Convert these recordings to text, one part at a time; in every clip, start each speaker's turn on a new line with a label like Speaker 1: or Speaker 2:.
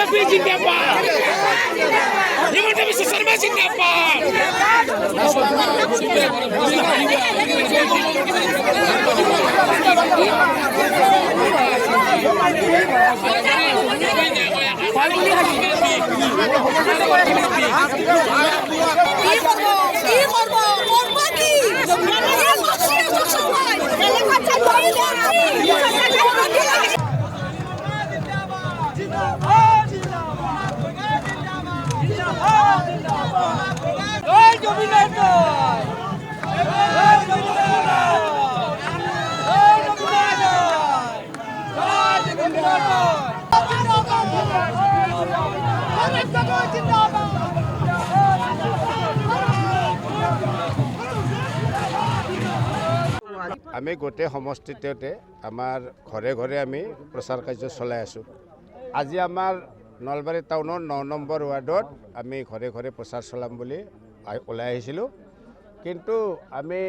Speaker 1: BJP जिंदाबाद हिमंत बिश्व शर्मा जिंदाबाद
Speaker 2: আমি গোটেই সমষ্টিতে আমাৰ ঘৰে ঘৰে আমি প্ৰচাৰ কাৰ্য চলাই আছোঁ। আজি আমাৰ নলবাৰী টাউনৰ 9 নম্বৰ ৱাৰ্ডত আমি ঘৰে ঘৰে প্ৰচাৰ চলাম বুলি ওলাই আহিছিলোঁ। কিন্তু আমি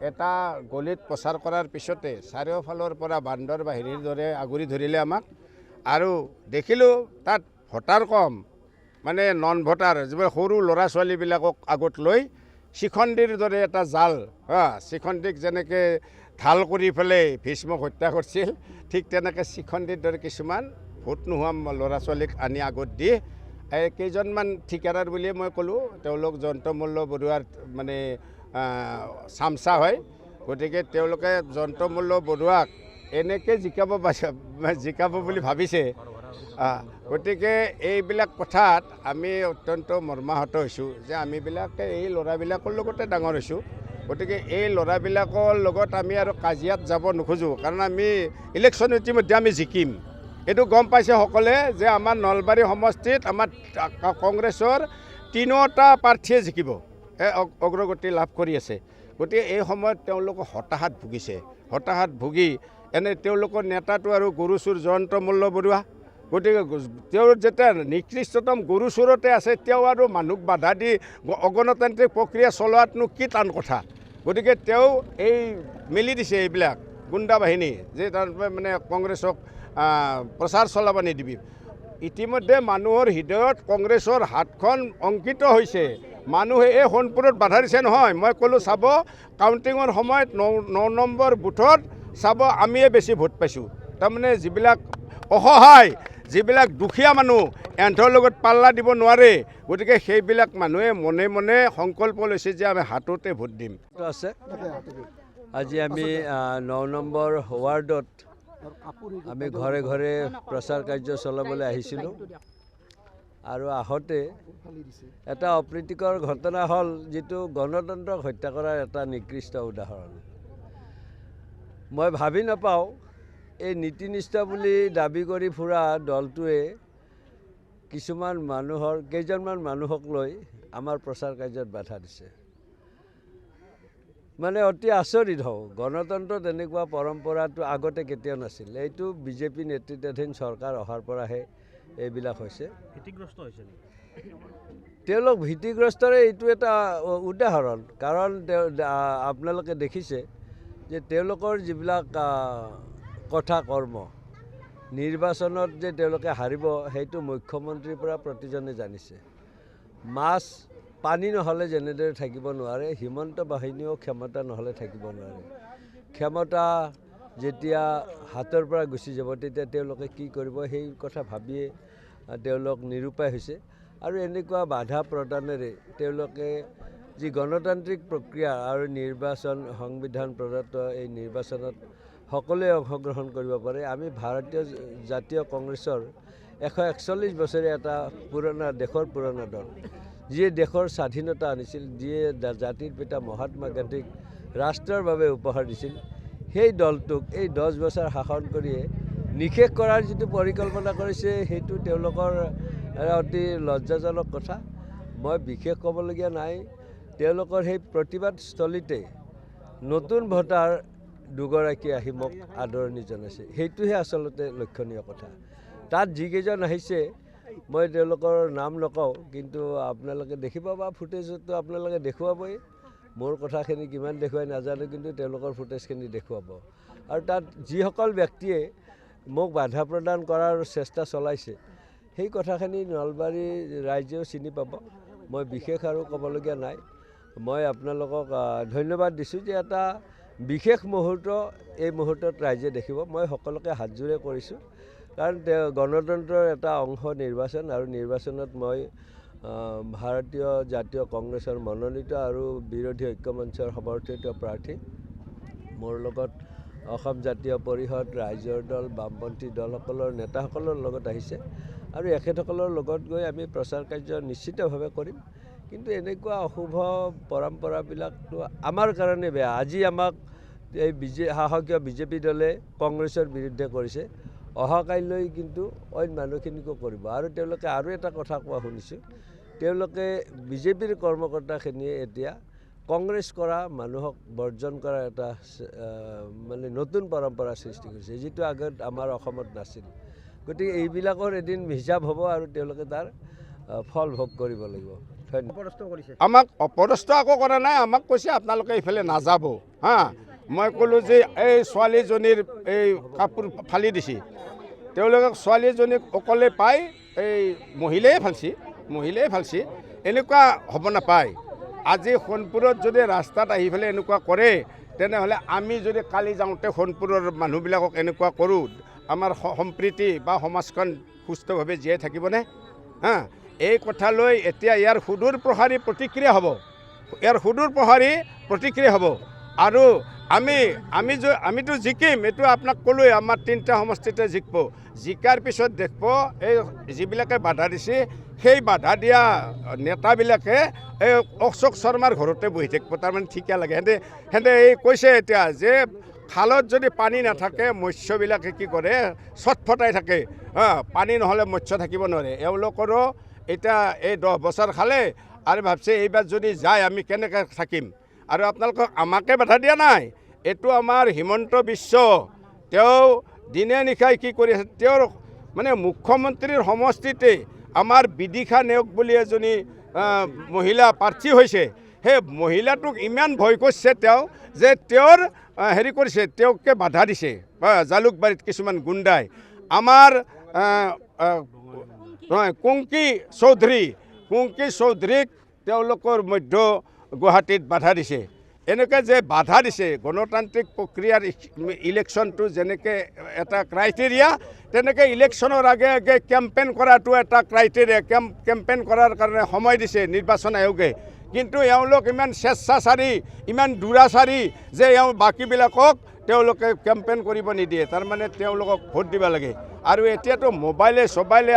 Speaker 2: এটা গলিত প্ৰচাৰ কৰাৰ পিছতে চাৰিওফালৰ পৰা বান্দৰ বাহিনীৰ দৰে আগুৰি ধৰিলে আমাক, আৰু দেখিলোঁ তাত ভোটাৰ কম, মানে নন ভোটাৰ যিবোৰ সৰু ল'ৰা ছোৱালীবিলাকক আগত লৈ শিখণ্ডিৰ দৰে এটা জাল, শিখণ্ডিক যেনেকৈ ঢাল কৰি পেলাই ভীষ্মক হত্যা কৰিছিল, ঠিক তেনেকৈ শিখণ্ডিৰ দৰে কিছুমান ভোট নোহোৱা ল'ৰা ছোৱালীক আনি আগত দি কেইজনমান ঠিকাদাৰ বুলিয়ে মই ক'লোঁ, তেওঁলোক জয়ন্তমল্ল বৰুৱাৰ মানে চামচা হয়। গতিকে তেওঁলোকে জয়ন্তমল্ল বৰুৱাক এনেকৈ জিকাব বুলি ভাবিছে। গতিকে এইবিলাক কথাত আমি অত্যন্ত মৰ্মাহত হৈছোঁ যে আমিবিলাকে এই ল'ৰাবিলাকৰ লগতে ডাঙৰ হৈছোঁ। গতিকে এই ল'ৰাবিলাকৰ লগত আমি আৰু কাজিয়াত যাব নোখোজোঁ, কাৰণ আমি ইলেকশ্যন ইতিমধ্যে আমি জিকিম। এইটো গম পাইছে সকলোৱে যে আমাৰ নলবাৰী সমষ্টিত আমাৰ কংগ্ৰেছৰ 3টা প্ৰাৰ্থীয়ে জিকিব, অগ্ৰগতি লাভ কৰি আছে। গতিকে এই সময়ত তেওঁলোক হতাশাত ভুগিছে, হতাশাত ভুগি এনে তেওঁলোকৰ নেতাটো আৰু গৰুচুৰ জয়ন্তমল্ল বৰুৱা। গতিকে তেওঁৰ যেতিয়া নিকৃষ্টতম গৰুচুৰতে আছে, তেওঁ আৰু মানুহক বাধা দি অগণতান্ত্ৰিক প্ৰক্ৰিয়া চলোৱাতনো কি টান কথা। গতিকে তেওঁ এই মেলি দিছে এইবিলাক গুণ্ডা বাহিনী যে তাৰ মানে কংগ্ৰেছক প্ৰচাৰ চলাব নিদিবি। ইতিমধ্যে মানুহৰ হৃদয়ত কংগ্ৰেছৰ হাতখন অংকিত হৈছে। মানুহে এই সোণপুৰত বাধা দিছে নহয়। মই ক'লোঁ চাব, কাউণ্টিঙৰ সময়ত 9 নম্বৰ বুথত চাব আমিয়ে বেছি ভোট পাইছোঁ। তাৰমানে যিবিলাক অসহায়, যিবিলাক দুখীয়া মানুহ, এহেঁতৰ লগত পাল্লা দিব নোৱাৰে। গতিকে সেইবিলাক মানুহে মনে মনে সংকল্প লৈছে যে আমি হাততে ভোট দিম।
Speaker 3: আছে আজি আমি 9 নম্বৰ ৱাৰ্ডত আমি ঘৰে ঘৰে প্ৰচাৰ কাৰ্য চলাবলৈ আহিছিলোঁ, আৰু আহোঁতে এটা অপ্ৰীতিকৰ ঘটনা হ'ল, যিটো গণতন্ত্ৰক হত্যা কৰাৰ এটা নিকৃষ্ট উদাহৰণ। মই ভাবি নাপাওঁ এই নীতিনিষ্ঠ বুলি দাবী কৰি ফুৰা দলটোৱে কেইজনমান মানুহক লৈ আমাৰ প্ৰচাৰ কাৰ্যত বাধা দিছে। মানে অতি আচৰিত হওঁ, গণতন্ত্ৰত এনেকুৱা পৰম্পৰাটো আগতে কেতিয়াও নাছিল। এইটো বিজেপি নেতৃত্বাধীন চৰকাৰ অহাৰ পৰাহে এইবিলাক হৈছে। তেওঁলোক ভীতিগ্ৰস্তৰে এইটো এটা উদাহৰণ। কাৰণ আপোনালোকে দেখিছে যে তেওঁলোকৰ যিবিলাক কথা কৰ্ম, নিৰ্বাচনত যে তেওঁলোকে হাৰিব সেইটো মুখ্যমন্ত্ৰীৰ পৰা প্ৰতিজনে জানিছে। পানী নহ'লে যেনেদৰে থাকিব নোৱাৰে, হিমন্ত বাহিনীও ক্ষমতা নহ'লে থাকিব নোৱাৰে। ক্ষমতা যেতিয়া হাতৰ পৰা গুচি যাব, তেতিয়া তেওঁলোকে কি কৰিব সেই কথা ভাবিয়ে তেওঁলোক নিৰুপায় হৈছে। আৰু এনেকুৱা বাধা প্ৰদানেৰে তেওঁলোকে যি গণতান্ত্ৰিক প্ৰক্ৰিয়া আৰু নিৰ্বাচন, সংবিধান প্ৰদত্ত এই নিৰ্বাচনত সকলোৱে অংশগ্ৰহণ কৰিব পাৰে। আমি ভাৰতীয় জাতীয় কংগ্ৰেছৰ 141 বছৰীয়া এটা দেশৰ পুৰণা দল, যিয়ে দেশৰ স্বাধীনতা আনিছিল, যিয়ে জাতিৰ পিতা মহাত্মা গান্ধীক ৰাষ্ট্ৰৰ বাবে উপহাৰ দিছিল। সেই দলটোক এই 10 বছৰ শাসন কৰিয়ে নিশেষ কৰাৰ যিটো পৰিকল্পনা কৰিছে, সেইটো তেওঁলোকৰ অতি লজ্জাজনক কথা। মই বিশেষ ক'বলগীয়া নাই। তেওঁলোকৰ সেই প্ৰতিবাদস্থলীতে নতুন ভোটাৰ দুগৰাকী আহি মোক আদৰণি জনাইছে, সেইটোহে আচলতে লক্ষণীয় কথা। তাত যিকেইজন আহিছে মই তেওঁলোকৰ নাম নকওঁ, কিন্তু আপোনালোকে দেখিব বা ফুটেজতো আপোনালোকে দেখুৱাবই। মোৰ কথাখিনি কিমান দেখুৱাই নাজানো, কিন্তু তেওঁলোকৰ ফুটেজখিনি দেখুৱাব। আৰু তাত যিসকল ব্যক্তিয়ে মোক বাধা প্ৰদান কৰাৰ চেষ্টা চলাইছে, সেই কথাখিনি নলবাৰী ৰাইজেও চিনি পাব। মই বিশেষ আৰু ক'বলগীয়া নাই। মই আপোনালোকক ধন্যবাদ দিছোঁ যে এটা বিশেষ মুহূৰ্ত এই মুহূৰ্তত ৰাইজে দেখিব। মই সকলোকে হাতযোৰে কৰিছোঁ, কাৰণ গণতন্ত্ৰৰ এটা অংশ নিৰ্বাচন, আৰু নিৰ্বাচনত মই ভাৰতীয় জাতীয় কংগ্ৰেছৰ মনোনীত আৰু বিৰোধী ঐক্যমঞ্চৰ সমৰ্থিত প্ৰাৰ্থী, মোৰ লগত অসম জাতীয় পৰিষদ, ৰাইজৰ দল, বামপন্থী দলসকলৰ নেতাসকলৰ লগত আহিছে, আৰু এখেতসকলৰ লগত গৈ আমি প্ৰচাৰ কাৰ্য নিশ্চিতভাৱে কৰিম। কিন্তু এনেকুৱা অশুভ পৰম্পৰাবিলাকতো আমাৰ কাৰণে বেয়া। আজি আমাক এই শাসকীয় বিজেপি দলে কংগ্ৰেছৰ বিৰুদ্ধে কৰিছে, অহাকাইলৈ কিন্তু অইন মানুহখিনিকো কৰিব। আৰু তেওঁলোকে আৰু এটা কথা কোৱা শুনিছোঁ, তেওঁলোকে বিজেপিৰ কৰ্মকৰ্তাখিনিয়ে এতিয়া কংগ্ৰেছ কৰা মানুহক বৰ্জন কৰা এটা মানে নতুন পৰম্পৰা সৃষ্টি কৰিছে, যিটো আগত আমাৰ অসমত নাছিল। গতিকে এইবিলাকৰ এদিন হিচাপ হ'ব, আৰু তেওঁলোকে তাৰ ফল ভোগ কৰিব লাগিব।
Speaker 2: আমাক অপদস্থ আকৌ কৰা নাই, আমাক কৈছে আপোনালোকে এইফালে নাযাব। মই ক'লোঁ যে এই ছোৱালীজনীৰ এই কাপোৰ ফালি দিছে, তেওঁলোকে ছোৱালীজনীক অকলে পাই এই মহিলাই ফালছি, এনেকুৱা হ'ব নাপায়। আজি সোণপুৰত যদি ৰাস্তাত আহি পেলাই এনেকুৱা কৰে, তেনেহ'লে আমি যদি কালি যাওঁতে সোণপুৰৰ মানুহবিলাকক এনেকুৱা কৰোঁ, আমাৰ সম্প্ৰীতি বা সমাজখন সুস্থভাৱে জীয়াই থাকিবনে? এই কথালৈ এতিয়া ইয়াৰ সুদূৰ প্ৰসাৰী প্ৰতিক্ৰিয়া হ'ব। আৰু আমিতো জিকিম, এইটো আপোনাক ক'লোৱে, আমাৰ 3টা সমষ্টিতে জিকিব। জিকাৰ পিছত দেখিব এই যিবিলাকে বাধা দিছে, সেই বাধা দিয়া নেতাবিলাকে এই অশোক শৰ্মাৰ ঘৰতে বহি থাকিব। তাৰমানে ঠিকে লাগে। সিহঁতে এই কৈছে এতিয়া যে খালত যদি পানী নাথাকে, মৎস্যবিলাকে কি কৰে, চটফটাই থাকে। পানী নহ'লে মৎস্য থাকিব নোৱাৰে। এওঁলোকৰো এতিয়া এই 10 বছৰ খালে, আৰু ভাবছে এইবাৰ যদি যায় আমি কেনেকৈ থাকিম। আৰু আপোনালোকক আমাকে বাধা দিয়া নাই, এইটো আমাৰ হিমন্ত বিশ্ব, তেওঁ দিনে নিশাই কি কৰি আছে। তেওঁৰ মানে মুখ্যমন্ত্ৰীৰ সমষ্টিতে আমাৰ বিদিশা নেওগ বুলি এজনী মহিলা প্ৰাৰ্থী হৈছে। সেই মহিলাটোক ইমান ভয় কৰিছে তেওঁ, যে তেওঁৰ হেৰি কৰিছে, তেওঁকে বাধা দিছে জালুকবাৰীত কিছুমান গুণ্ডাই। আমাৰ কুংকি চৌধুৰীক তেওঁলোকৰ মধ্য গুৱাহাটীত বাধা দিছে। এনেকৈ যে বাধা দিছে, গণতান্ত্ৰিক প্ৰক্ৰিয়াৰ ইলেকশ্যনটো যেনেকৈ এটা ক্ৰাইটেৰিয়া, তেনেকৈ ইলেকশ্যনৰ আগে আগে কেম্পেইন কৰাটো এটা ক্ৰাইটেৰিয়া। কেম্পেইন কৰাৰ কাৰণে সময় দিছে নিৰ্বাচন আয়োগে। কিন্তু এওঁলোক ইমান স্বেচ্ছাচাৰী, ইমান দুৰাচাৰী যে বাকীবিলাকক তেওঁলোকে কেম্পেইন কৰিব নিদিয়ে। তাৰমানে তেওঁলোকক ভোট দিব লাগে। আৰু এতিয়াতো মোবাইলে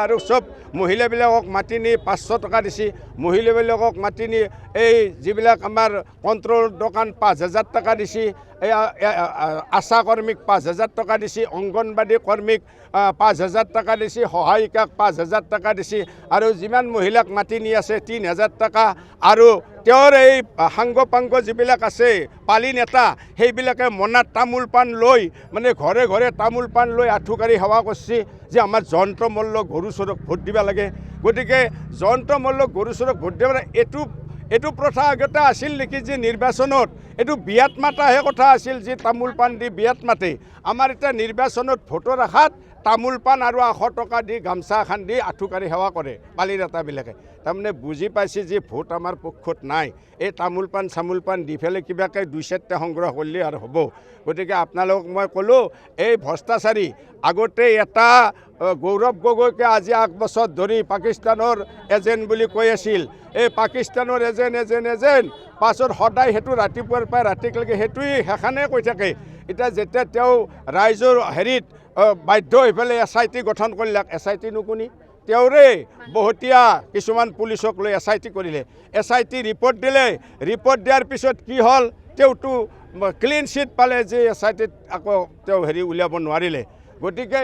Speaker 2: আৰু চব মহিলাবিলাকক মাতি নি 500 টকা দিছে, মহিলাবিলাকক মাতি নি এই যিবিলাক আমাৰ কণ্ট্ৰল দোকান 5000 টকা দিছে, এই আশা কৰ্মীক 5000 টকা দিছে, অংগনবাদী কৰ্মীক 5000 টকা দিছে, সহায়িকাক 5000 টকা দিছে, আৰু যিমান মহিলাক মাতি নি আছে 3000 টকা। আৰু তেওঁৰ এই সাংগ পাংগ যিবিলাক আছে পালি নেতা, সেইবিলাকে মনাত তামোল পাণ লৈ, মানে ঘৰে ঘৰে তামোল পাণ লৈ আঁঠুকাৰি সেৱা কৰিছে যে আমাৰ জয়ন্ত মল্ল গৰুচৰক ভোট দিব লাগে। গতিকে জয়ন্ত মল্ল গৰুচৰক ভোট দিব লাগে, এইটো প্ৰথা আগতে আছিল নেকি যে নিৰ্বাচনত এইটো বিয়াত মাতাহে কথা আছিল, যে তামোল পাণ দি বিয়াত মাতে। আমাৰ এতিয়া নিৰ্বাচনত ভোটৰ আশাত তামোল পাণ আৰু 100 টকা দি গামছা এখন দি আঁঠুকাৰি সেৱা কৰে পালি নেতাবিলাকে। তাৰমানে বুজি পাইছে যে ভোট আমাৰ পক্ষত নাই। এই তামোল পাণ দি পেলাই কিবাকৈ 2-4টা সংগ্ৰহ কৰিলে আৰু হ'ব। গতিকে আপোনালোকক মই ক'লোঁ, এই ভ্ৰষ্টাচাৰী আগতে এটা গৌৰৱ গগৈকে আজি 8 বছৰ ধৰি পাকিস্তানৰ এজেণ্ট বুলি কৈ আছিল। এই পাকিস্তানৰ এজেণ্ট পাছত সদায় সেইটো ৰাতিপুৱাৰ পৰা ৰাতিলৈকে সেইটোৱে সেইখানে কৈ থাকে। এতিয়া যেতিয়া তেওঁ ৰাইজৰ হেৰিত বাধ্য হৈ পেলাই SIT গঠন কৰিলাক, SIT নুকুনি তেওঁৰে বহুতীয়া কিছুমান পুলিচক লৈ SIT কৰিলে। SIT ৰিপৰ্ট দিলে, ৰিপৰ্ট দিয়াৰ পিছত কি হ'ল, তেওঁতো ক্লিন চিট পালে যে SITত আকৌ তেওঁ হেৰি উলিয়াব নোৱাৰিলে। গতিকে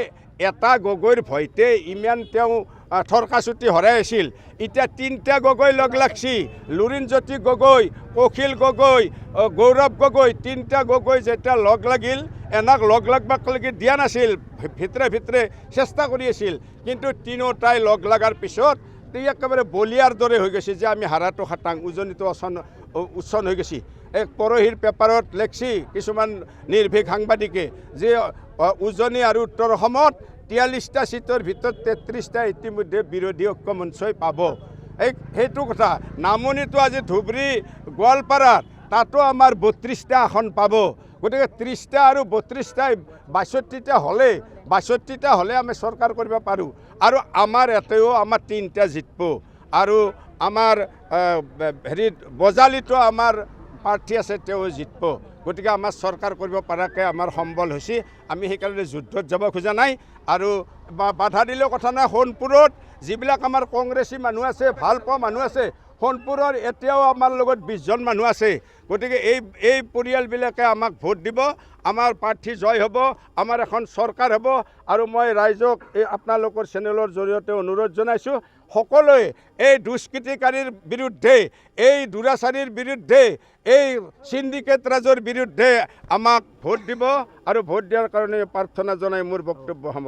Speaker 2: এটা গগৈৰ ভয়তে ইমান তেওঁ থৰকাচুটি হৰাই আছিল। এতিয়া 3টা গগৈ লগ লাগছি, লুৰিণজ্যোতি গগৈ, অখিল গগৈ, গৌৰৱ গগৈ, 3টা গগৈ যেতিয়া লগ লাগিল, এনাক লগ লাগবাক লাগি দিয়া নাছিল, ভিতৰে চেষ্টা কৰি আছিল। কিন্তু তিনিওটাই লগ লগাৰ পিছত একেবাৰে বলিয়াৰ দৰে হৈ গৈছে যে আমি হাৰাটো খাটাং, উজনিটো উচ্চন হৈ গৈছে। এক পৰহিৰ পেপাৰত লেখছি কিছুমান নিৰ্ভীক সাংবাদিকে যে উজনি আৰু উত্তৰ অসমত 43টা সিটৰ ভিতৰত 33টা ইতিমধ্যে বিৰোধী ঐক্যমঞ্চই পাব সেইটো কথা নামনিতো আজি ধুবুৰী গোৱালপাৰাত তাতো আমাৰ 32টা আসন পাব গতিকে 30টা আৰু 32টা 62টা হ'লে আমি চৰকাৰ কৰিব পাৰোঁ আৰু আমাৰ এতেও আমাৰ 3টা জিতব আৰু আমাৰ হেৰিত বজালিতো আমাৰ প্ৰাৰ্থী আছে তেওঁ জিতব গতিকে আমাৰ চৰকাৰ কৰিব পৰাকৈ আমাৰ সম্বল হৈছে আমি সেইকাৰণে যুদ্ধত যাব খোজা নাই আৰু বাধা দিলেও কথা নাই সোণপুৰত যিবিলাক আমাৰ কংগ্ৰেছী মানুহ আছে ভাল পোৱা মানুহ আছে সোণপুৰৰ এতিয়াও আমাৰ লগত 20 জন মানুহ আছে গতিকে এই পৰিয়ালবিলাকে আমাক ভোট দিব আমাৰ প্ৰাৰ্থী জয় হ'ব আমাৰ এখন চৰকাৰ হ'ব আৰু মই ৰাইজক এই আপোনালোকৰ চেনেলৰ জৰিয়তে অনুৰোধ জনাইছোঁ সকলোৱে এই দুষ্কৃতিকাৰীৰ বিৰুদ্ধে এই দুৰাচাৰীৰ বিৰুদ্ধে এই সিন্ডিকেট ৰাজৰ বিৰুদ্ধে আমাক ভোট দিব আৰু ভোট দিয়াৰ কাৰণে প্ৰাৰ্থনা জনাই মোৰ বক্তব্য